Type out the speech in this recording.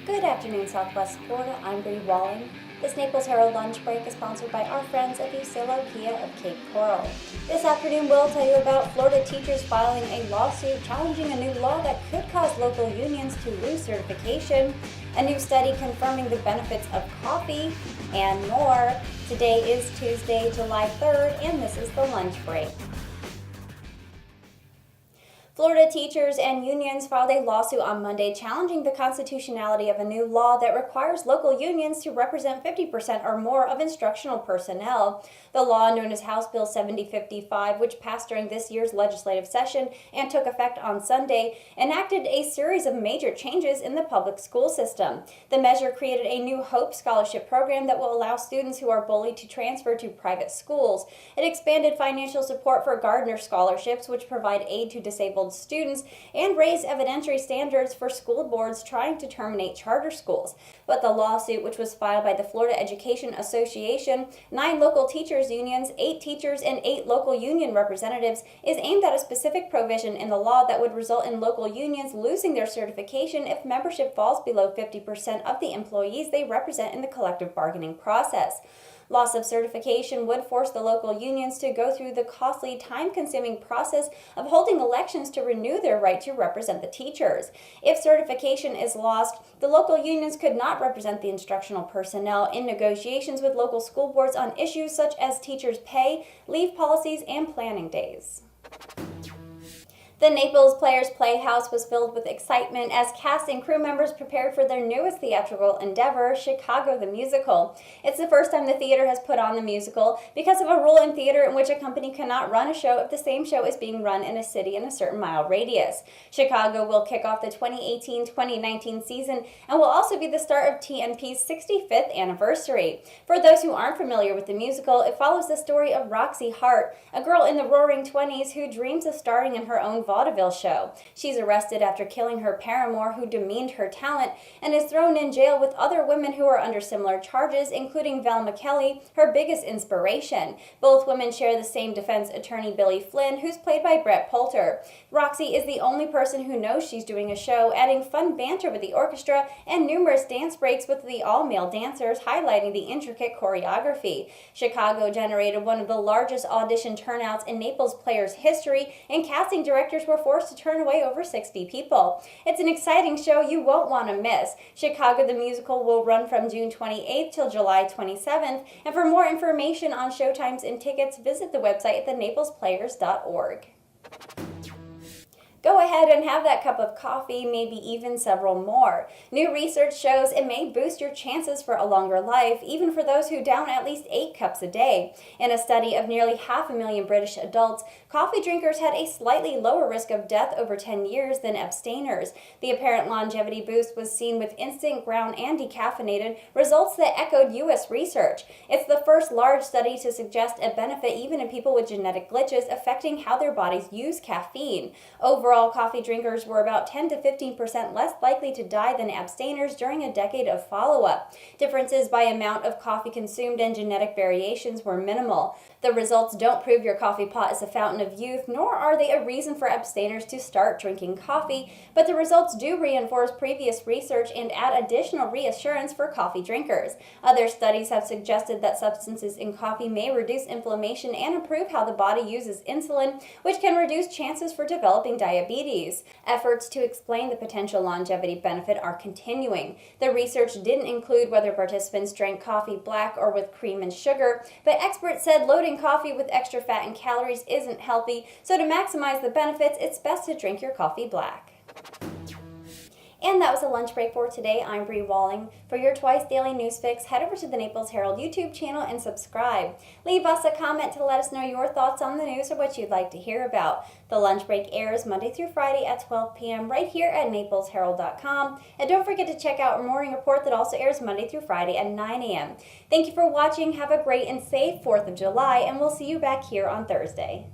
Good afternoon, Southwest Florida. I'm Bri Walling. This Naples Herald Lunch Break is sponsored by our friends at Usilo Kia of Cape Coral. This afternoon, we'll tell you about Florida teachers filing a lawsuit challenging a new law that could cause local unions to lose certification, a new study confirming the benefits of coffee, and more. Today is Tuesday, July 3rd, and this is the Lunch Break. Florida teachers and unions filed a lawsuit on Monday challenging the constitutionality of a new law that requires local unions to represent 50% or more of instructional personnel. The law, known as House Bill 7055, which passed during this year's legislative session and took effect on Sunday, enacted a series of major changes in the public school system. The measure created a new Hope Scholarship program that will allow students who are bullied to transfer to private schools. It expanded financial support for Gardner scholarships, which provide aid to disabled students, and raised evidentiary standards for school boards trying to terminate charter schools. But the lawsuit, which was filed by the Florida Education Association, 9 local teachers unions, 8 teachers, and 8 local union representatives, is aimed at a specific provision in the law that would result in local unions losing their certification if membership falls below 50% of the employees they represent in the collective bargaining process. Loss of certification would force the local unions to go through the costly, time-consuming process of holding elections to renew their right to represent the teachers. If certification is lost, the local unions could not represent the instructional personnel in negotiations with local school boards on issues such as teachers' pay, leave policies, and planning days. The Naples Players Playhouse was filled with excitement as cast and crew members prepared for their newest theatrical endeavor, Chicago the Musical. It's the first time the theater has put on the musical because of a rule in theater in which a company cannot run a show if the same show is being run in a city in a certain mile radius. Chicago will kick off the 2018-2019 season and will also be the start of TNP's 65th anniversary. For those who aren't familiar with the musical, it follows the story of Roxy Hart, a girl in the roaring 20s who dreams of starring in her own vaudeville show. She's arrested after killing her paramour who demeaned her talent and is thrown in jail with other women who are under similar charges, including Val McKelly, her biggest inspiration. Both women share the same defense attorney, Billy Flynn, who's played by Brett Poulter. Roxy is the only person who knows she's doing a show, adding fun banter with the orchestra and numerous dance breaks with the all-male dancers, highlighting the intricate choreography. Chicago generated one of the largest audition turnouts in Naples Players history, and casting directors were forced to turn away over 60 people. It's an exciting show you won't want to miss. Chicago the Musical will run from June 28th till July 27th, and for more information on showtimes and tickets, visit the website at thenaplesplayers.org. Go ahead and have that cup of coffee, maybe even several more. New research shows it may boost your chances for a longer life, even for those who down at least 8 cups a day. In a study of nearly 500,000 British adults, coffee drinkers had a slightly lower risk of death over 10 years than abstainers. The apparent longevity boost was seen with instant, ground, and decaffeinated, results that echoed U.S. research. It's the first large study to suggest a benefit even in people with genetic glitches affecting how their bodies use caffeine. Overall, coffee drinkers were about 10 to 15% less likely to die than abstainers during a decade of follow-up. Differences by amount of coffee consumed and genetic variations were minimal. The results don't prove your coffee pot is a fountain of youth, nor are they a reason for abstainers to start drinking coffee, but the results do reinforce previous research and add additional reassurance for coffee drinkers. Other studies have suggested that substances in coffee may reduce inflammation and improve how the body uses insulin, which can reduce chances for developing diabetes. Efforts to explain the potential longevity benefit are continuing. The research didn't include whether participants drank coffee black or with cream and sugar, but experts said loading coffee with extra fat and calories isn't healthy, so to maximize the benefits, it's best to drink your coffee black. And that was a lunch break for today. I'm Bri Walling. For your twice daily news fix, head over to the Naples Herald YouTube channel and subscribe. Leave us a comment to let us know your thoughts on the news or what you'd like to hear about. The lunch break airs Monday through Friday at 12 p.m. right here at naplesherald.com. And don't forget to check out our morning report that also airs Monday through Friday at 9 a.m. Thank you for watching. Have a great and safe 4th of July, and we'll see you back here on Thursday.